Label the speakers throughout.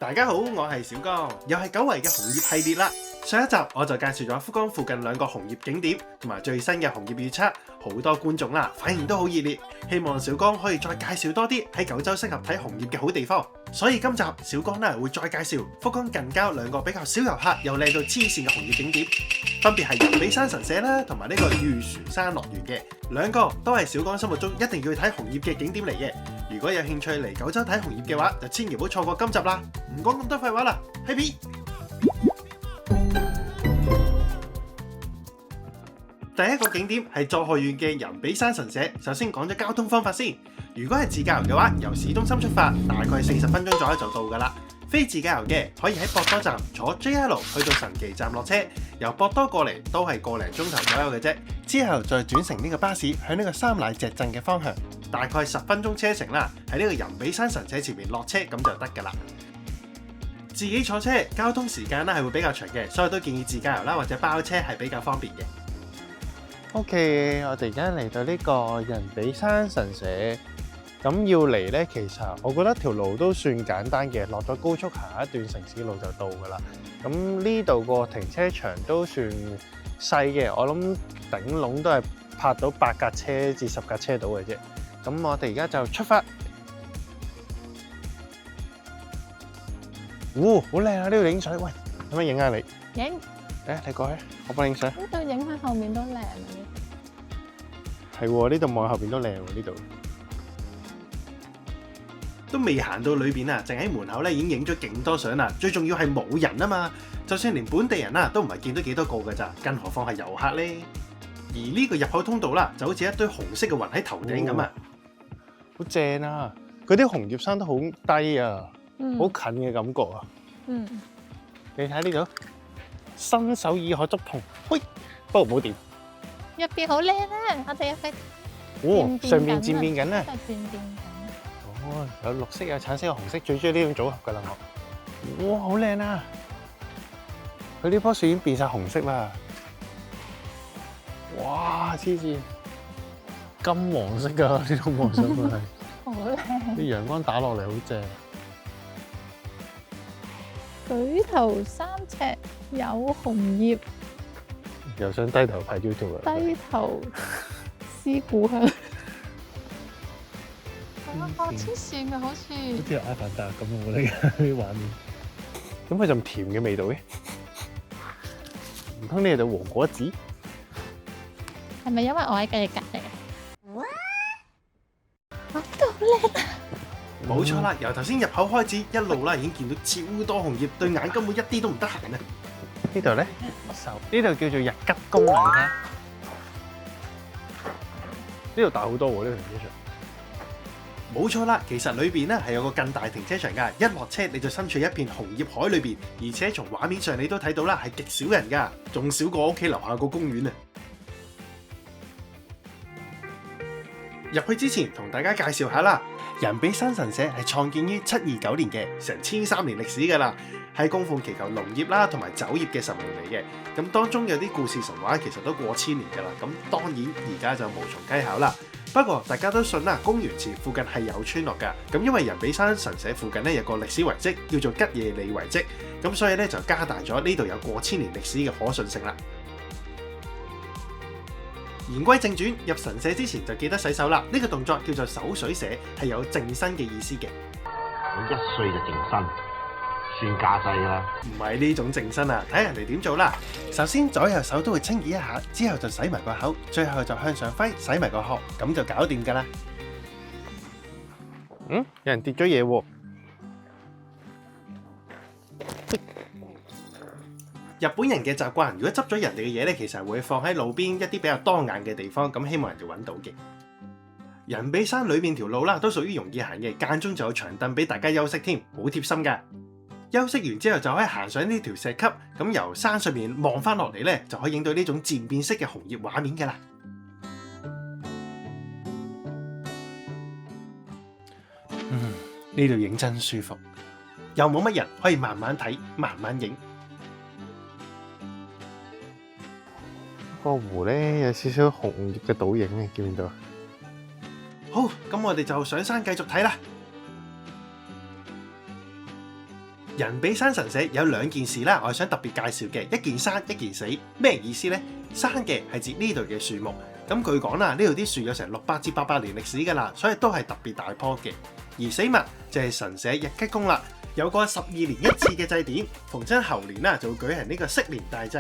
Speaker 1: 大家好，我係小江，又係久違嘅紅葉系列啦。上一集我就介紹咗福岡附近兩個紅葉景點同埋最新嘅紅葉預測，好多觀眾啦，反應都好熱烈，希望小江可以再介紹多啲喺九州適合睇紅葉嘅好地方。所以今集小江咧會再介紹福岡近郊兩個比較少遊客又靚到黐線嘅紅葉景點，分別係人比山神社啦，同埋呢個御船山樂園嘅，兩個都係小江心目中一定要去睇紅葉嘅景點嚟嘅。如果有興趣嚟九州睇紅葉嘅話，就千祈唔好錯過今集啦！唔講咁多廢話啦，Happy！第一個景點係佐賀縣嘅人比山神社。首先講咗交通方法先。如果係自駕遊嘅話，由市中心出發，大概40分鐘左右就到㗎啦。非自駕遊嘅可以喺博多站坐 JR 去到神崎站落車，由博多過嚟都係個零鐘頭左右嘅啫。之後再轉乘呢個巴士向呢個三乃石鎮嘅方向，大概10分鐘車程啦。喺呢個人比山神社前面落車咁就得㗎啦。自己坐車交通時間咧係會比較長嘅，所以都建議自駕遊啦或者包車係比較方便嘅。
Speaker 2: OK，我哋而家嚟到呢個人比山神社，咁要嚟呢，其實我覺得條路都算簡單嘅，落咗高速行一段城市路就到㗎啦。咁呢度個停車場都算細嘅，我諗頂籠都係泊到8架車至10架車到嘅啫。咁我哋而家就出發。好靚啊！呢度影相，喂，可唔可以影下你？
Speaker 3: 影。
Speaker 2: 你過去，我幫你影相。
Speaker 3: 呢度影喺後面都靚啊！
Speaker 2: 係喎，呢度望後邊都靚喎，呢度。
Speaker 1: 都未行到裏邊啊，淨喺門口咧已經影咗勁多相啦。最重要係冇人啊嘛，就算連本地人啊都唔係見到幾多個㗎咋，更何況係遊客呢？而呢個入口通道啦，就好似一堆紅色嘅雲喺頭頂咁啊，
Speaker 2: 好正啊！嗰啲紅葉生得好低啊，好近嘅感覺啊。你睇呢度，伸手已可觸碰，喂，不過唔好掂。
Speaker 3: 入邊好靚啊！我哋入去。
Speaker 2: 上面漸變緊啊！
Speaker 3: 轉變緊。
Speaker 2: 有綠色有橙色有紅色，最中意呢種組合㗎啦我。哇，好靚啊！佢呢棵樹已經變晒紅色啦。哇，黐線，金黃色㗎呢種望上去係。
Speaker 3: 好靚。
Speaker 2: 啲陽光打落嚟好正。
Speaker 3: 舉頭3尺有紅葉，
Speaker 2: 又想低頭拍 YouTube 啊！
Speaker 3: 低頭思故鄉。黐線嘅好似。
Speaker 2: 好似阿凡達咁喎，我哋啲畫面。咁佢咁甜嘅味道嘅，唔通呢度黃果子？
Speaker 3: 係咪因為我喺佢哋隔離啊？哇！都好靚啊！
Speaker 1: 冇錯啦，由頭先入口開始，一路啦已經見到超多紅葉，對眼根本一啲都唔得閒啊！
Speaker 2: 呢度咧，呢度叫做日吉宮嚟嘅。呢度大好多喎，呢個停車場。
Speaker 1: 冇錯啦，其實裏邊咧係有個更大停車場㗎，一落車你就身處一片紅葉海裏邊，而且從畫面上你都睇到啦，係極少人㗎，仲少過屋企樓下個公園啊！入去之前同大家介紹下啦，人比山神社係創建於729年嘅，成1003年歷史㗎啦，係供奉祈求農業啦同埋酒業嘅神明嚟嘅。咁當中有啲故事神話其實都過千年㗎啦，咁當然而家就無從稽考啦。不過大家都信啦，公元前附近係有村落㗎，咁因為人比山神社附近咧有個歷史遺跡叫做吉野里遺跡，咁所以咧就加大咗呢度有過千年歷史嘅可信性啦。言歸正傳，入神社之前就記得洗手啦，呢個動作叫做手水社，係有淨身嘅意思嘅。
Speaker 4: 我1歲就淨身，算架勢啦。
Speaker 1: 唔係呢種淨身啊，睇人哋點做啦。首先左右手都會清潔一下，之後就洗埋個口，最後就向上揮，洗埋個殼，咁就搞掂㗎啦。
Speaker 2: 有人跌咗嘢喎。
Speaker 1: 日本人嘅習慣，如果執咗人哋嘅嘢咧，其實會放喺路邊一啲比較當眼嘅地方，咁希望人哋揾到嘅。人比山裏面條路啦，都屬於容易行嘅，間中就有長凳俾大家休息添，好貼心㗎。休息完之後就可以行上呢條石級，咁由山上面望翻落嚟咧，就可以影到呢種漸變色嘅紅葉畫面㗎啦。呢度影真舒服，又冇乜人，可以慢慢睇，慢慢影。
Speaker 2: 個湖咧有少少紅葉嘅倒影嘅，見唔見到？
Speaker 1: 好，咁我哋就上山繼續睇啦。人比山神社有兩件事啦，我係想特別介紹嘅，一件生一件死，咩意思呢？生嘅係指呢度嘅樹木，咁據講啦，呢度啲樹有成600至800年歷史㗎啦，所以都係特別大棵嘅。而死物就係神社日吉公啦，有個12年1次嘅祭典，逢親猴年啦就會舉行呢個式年大祭。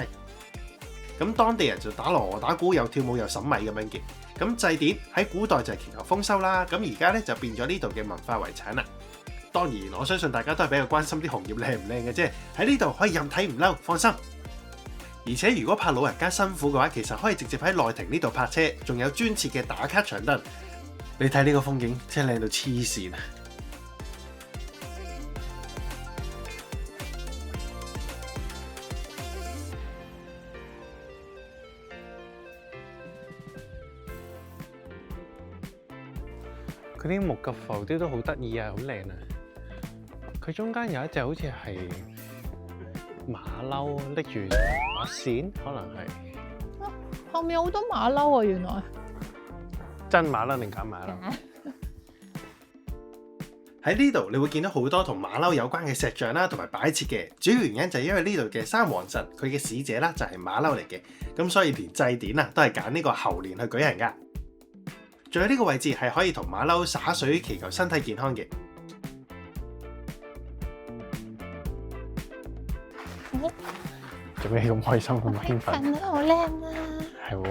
Speaker 1: 咁當地人就打鑼打鼓，又跳舞又審米咁樣嘅。咁祭典喺古代就係祈求豐收啦，咁而家咧就變咗呢度嘅文化遺產啦。當然，我相信大家都係比較關心啲紅葉靚唔靚嘅啫。喺呢度可以任睇唔嬲，放心。而且如果怕老人家辛苦嘅話，其實可以直接喺內庭呢度泊車，仲有專設嘅打卡長凳。你睇呢個風景真係靚到黐線啊！
Speaker 2: 佢啲木嘅浮雕都好得意啊，好靚啊！佢中間有一隻好似係馬騮拎住把扇，可能係
Speaker 3: 後面有好多馬騮啊，原來
Speaker 2: 真馬騮定假馬騮？
Speaker 1: 喺呢度你會見到好多同馬騮有關嘅石像啦，同埋擺設嘅。主要原因就係因為呢度嘅三皇神佢嘅使者啦就係馬騮嚟嘅，咁所以連祭典啊都係揀呢個猴年去舉行噶。仲有呢個位置係可以同馬騮灑水祈求身體健康嘅。
Speaker 2: 做咩咁開心咁興奮？
Speaker 3: 近啊，好靚啊！
Speaker 2: 係喎，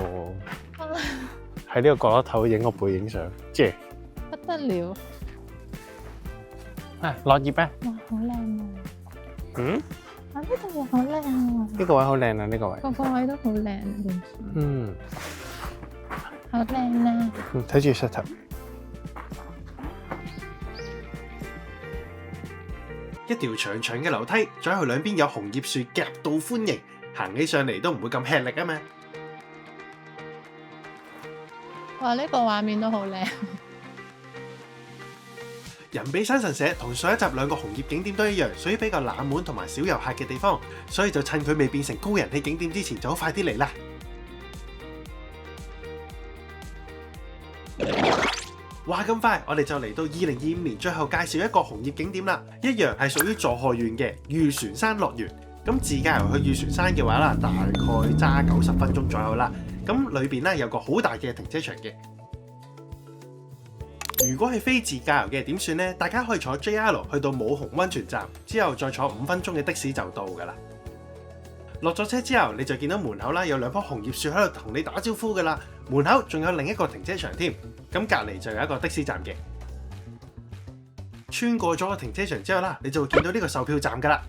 Speaker 2: 喺呢個角落頭影個背影相，即係
Speaker 3: 不得了！
Speaker 2: 啊落葉啊！
Speaker 3: 哇，好靚啊！
Speaker 2: 嗯？
Speaker 3: 啊，呢度又好靚啊！
Speaker 2: 呢個位好靚啊！呢個位。
Speaker 3: 個位都好靚啊！
Speaker 2: 嗯。
Speaker 3: 好靚啊！
Speaker 2: 睇住石頭。
Speaker 1: 一條長長嘅樓梯，左右兩邊有紅葉樹夾道歡迎，行起上嚟都唔會咁吃力啊嘛！
Speaker 3: 哇，呢個畫面都好靚。
Speaker 1: 人比山神社同上一集兩個紅葉景點都一樣，屬於比較冷門同埋少遊客嘅地方，所以就趁佢未變成高人氣景點之前，就快啲嚟啦！話咁快，我哋就嚟到2025年最後介紹一個紅葉景點啦，一樣係屬於助河縣嘅御船山樂園。咁自駕遊去御船山嘅話啦，大概揸90分鐘左右啦。咁裏邊咧有個好大嘅停車場嘅。如果係非自駕遊嘅點算呢？大家可以坐 JR 去到武雄溫泉站，之後再坐5分鐘嘅的士就到㗎啦。落咗車之後，你就見到門口啦，有兩棵紅葉樹喺度同你打招呼㗎啦。門口仲有另一個停車場添，咁隔離就有一個的士站嘅。穿過咗個停車場之後啦，你就會見到呢個售票站㗎啦。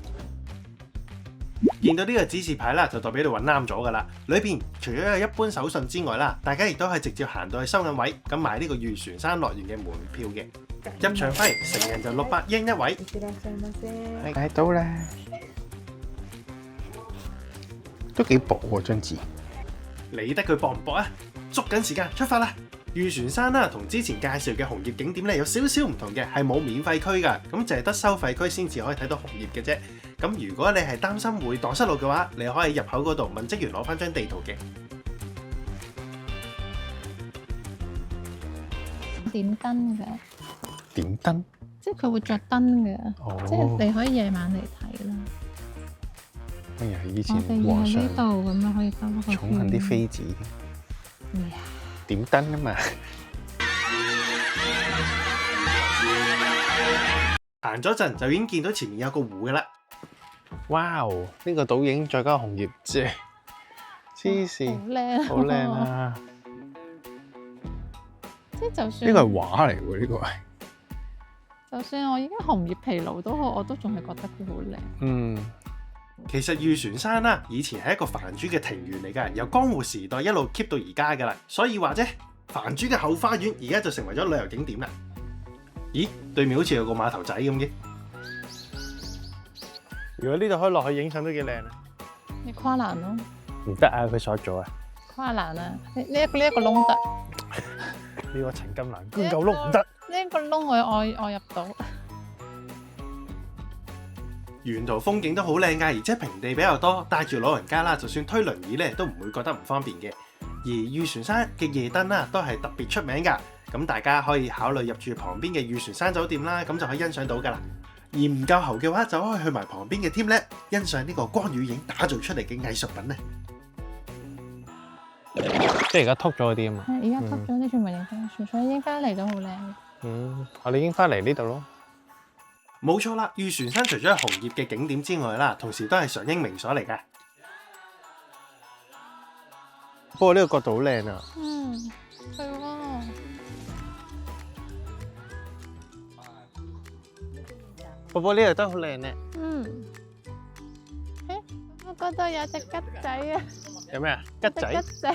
Speaker 1: 見到呢個指示牌啦，就代表你揾啱咗㗎啦。裏邊除咗有一般手信之外啦，大家亦都可以直接行到去收銀位，咁買呢個御船山樂園嘅門票嘅。入場費成人就600yen一位。
Speaker 2: 睇到啦，都幾薄喎張紙。
Speaker 1: 理得佢薄唔薄啊？捉緊時間出發啦！御船山啦，同之前介紹嘅紅葉景點咧有少少唔同嘅，係冇免費區㗎，咁就係得收費區先至可以睇到紅葉嘅啫。咁如果你係擔心會蕩失路嘅話，你可以入口嗰度問職員攞翻張地圖嘅。
Speaker 3: 點燈嘅，
Speaker 2: 點燈？
Speaker 3: 即係佢會着燈嘅，
Speaker 2: 哦，
Speaker 3: 即係你可以夜晚嚟睇啦。
Speaker 2: 哎呀，以前
Speaker 3: 我哋
Speaker 2: 皇
Speaker 3: 喺呢度
Speaker 2: 上
Speaker 3: 咁樣可以兜個
Speaker 2: 寵幸啲妃子
Speaker 3: 咩啊？
Speaker 2: 點燈啊嘛。
Speaker 1: 行咗陣就已經見到前面有個湖㗎啦。
Speaker 2: 哇！呢個倒影再加紅葉啫，黐線，
Speaker 3: 好靚，
Speaker 2: 好靚！啊！
Speaker 3: 即係就算
Speaker 2: 呢個係畫嚟喎，呢個係。
Speaker 3: 就算我已經紅葉疲勞都好，我都仲係覺得佢好靚。
Speaker 2: 嗯。
Speaker 1: 其實御船山啦，以前係一個藩主嘅庭園嚟㗎，由江戶時代一路 keep 到而家㗎啦。所以話啫，藩主嘅後花園而家就成為咗旅遊景點啦。咦？對面好似有個碼頭仔咁嘅。
Speaker 2: 如果呢度可以落去影相都幾靚啊！
Speaker 3: 你跨欄咯，
Speaker 2: 唔得啊，佢鎖咗啊！
Speaker 3: 跨欄啊！呢一個窿得，
Speaker 2: 呢個陳金蘭捐夠窿唔得。
Speaker 3: 呢一個窿我入到。
Speaker 1: 沿途風景都好靚㗎，而且平地比較多，帶住老人家啦，就算推輪椅咧都唔會覺得唔方便嘅。而御船山嘅夜燈啦，都係特別出名㗎。咁大家可以考慮入住旁邊嘅御船山酒店啦，咁就可以欣賞到㗎啦。而唔夠喉嘅話，就可以去埋旁邊嘅添咧，欣賞呢個光與影打造出嚟嘅藝術品咧。
Speaker 2: 即係而家禿咗嗰啲啊嘛。
Speaker 3: 而家吸咗啲全部影翻，純粹已經翻嚟都好靚。
Speaker 2: 我哋已經翻嚟呢度咯。
Speaker 1: 冇錯啦，御船山除咗係紅葉嘅景點之外啦，同時都係常英名所嚟嘅。
Speaker 2: 不過呢個角度好靚啊！
Speaker 3: 係喎。
Speaker 2: 波波呢度都好靚咧。
Speaker 3: 我嗰度有隻吉仔啊！
Speaker 2: 有咩啊？吉仔？
Speaker 3: 吉仔。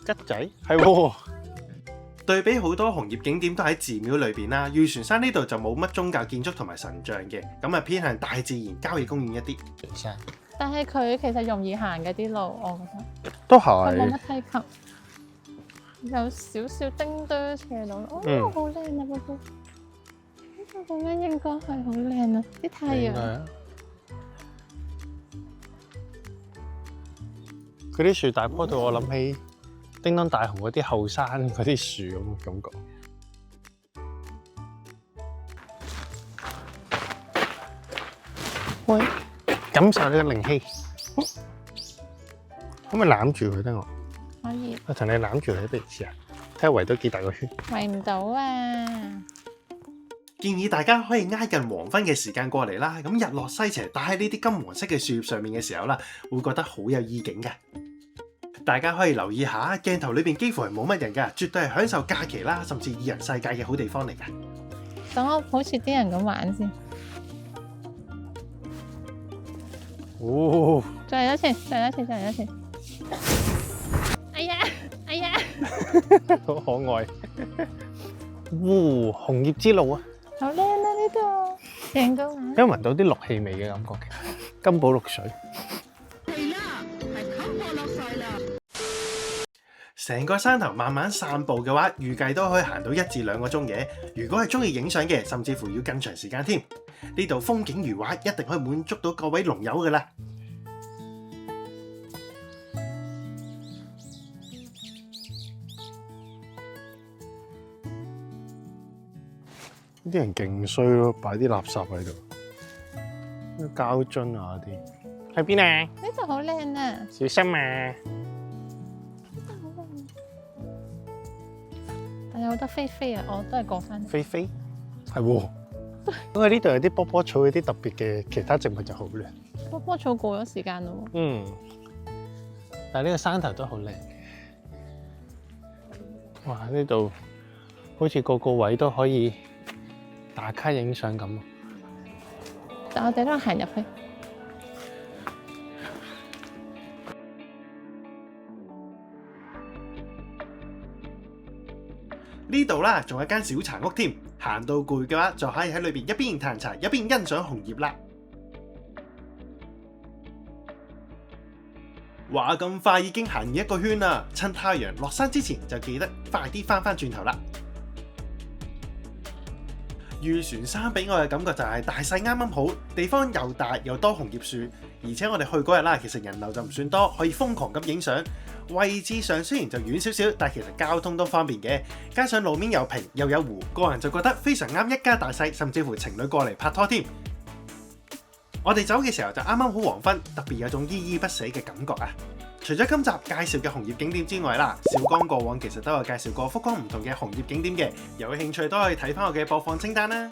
Speaker 2: 吉仔？係喎。
Speaker 1: 對比好多紅葉景點都喺寺廟裏邊啦，御船山呢度就冇乜宗教建築同埋神像嘅，咁啊偏向大自然郊野公園一啲。
Speaker 3: 但係佢其實容易行嘅啲路，我覺得。
Speaker 2: 都
Speaker 3: 佢冇
Speaker 2: 係。
Speaker 3: 乜梯級，有少少叮噹斜路。好靚啊，寶寶！呢個咁樣應該係好靚啊，啲太陽。
Speaker 2: 佢啲樹大棵到我諗起叮當大雄嗰啲後山嗰啲樹咁嘅感覺。喂，感受呢個靈氣，可唔可以攬住佢得我？
Speaker 3: 可以。
Speaker 2: 我同你攬住佢，不如試下，睇下圍到幾大個圈。
Speaker 3: 圍唔到啊！
Speaker 1: 建議大家可以挨近黃昏嘅時間過嚟啦，咁日落西斜打喺呢啲金黃色嘅樹葉上面嘅時候啦，會覺得好有意境嘅。大家可以留意下，鏡頭裏邊幾乎係冇乜人㗎，絕對係享受假期啦，甚至二人世界嘅好地方嚟㗎。
Speaker 3: 等我好似啲人咁玩先。
Speaker 2: 哦，
Speaker 3: 再嚟一次，再嚟一次，再嚟一次。哎呀，哎呀！
Speaker 2: 好可愛。紅葉之路啊！
Speaker 3: 好靚啊呢度，成個眼。
Speaker 2: 因為聞到啲綠氣味嘅感覺嘅，金寶綠水。
Speaker 1: 成個山頭慢慢散步嘅話，預計都可以行到1至2個鐘嘅。如果係中意影相嘅，甚至乎要更長時間添。呢度風景如畫，一定可以滿足到各位龍友㗎啦。
Speaker 2: 啲人勁衰咯，擺啲垃圾喺度，啲膠樽啊啲。喺邊啊？
Speaker 3: 呢度好靚啊！
Speaker 2: 小心啊！
Speaker 3: 但有好多飛飛啊，我都係過翻。
Speaker 2: 飛飛係喎，因為呢度有啲波波草，有啲特別嘅其他植物就好靚。
Speaker 3: 波波草過咗時間咯喎。
Speaker 2: 但係呢個山頭都好靚。哇！呢度好似個個位都可以打卡影相咁。
Speaker 3: 但我哋都行入去。
Speaker 1: 呢度啦，仲有間小茶屋添，行到攰嘅話，就可以喺裏邊一邊嘆茶一邊欣賞紅葉啦。話咁快已經行完1個圈啦，趁太陽落山之前就記得快啲翻轉頭啦。御船山俾我嘅感覺就係大細啱啱好，地方又大又多紅葉樹，而且我哋去嗰日啦，其實人流就唔算多，可以瘋狂咁影相。位置上雖然就遠少少，但其實交通都方便嘅，加上路面又平又有湖，個人就覺得非常啱一家大細，甚至乎情侶過嚟拍拖添。我哋走嘅時候就啱啱好黃昏，特別有種依依不捨嘅感覺啊！除咗今集介紹嘅紅葉景點之外啦，小剛過往其實都有介紹過福岡唔同嘅紅葉景點嘅，有興趣都可以睇翻我嘅播放清單啦。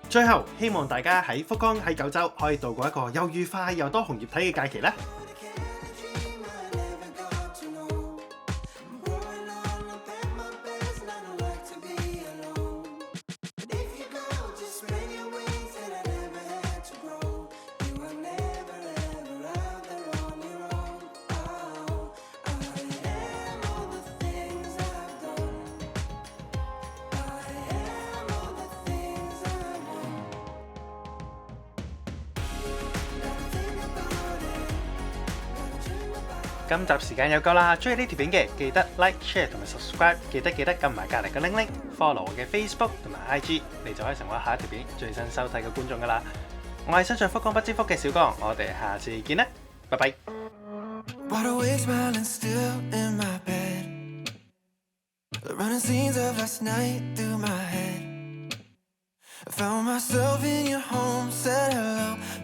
Speaker 1: 最後希望大家喺福岡喺九州可以度過一個又愉快又多紅葉睇嘅假期啦！今集時間有夠啦，中意呢條片嘅記得 like、share 同埋 subscribe，記得撳埋隔離嘅鈴鈴 ，follow 我嘅 Facebook 同埋 IG，你就可以成為下一條片最新收睇嘅觀眾噶啦。我係身上福岡不知福嘅小剛，我哋下次見啦，拜拜。
Speaker 5: I found myself in your home, said hello.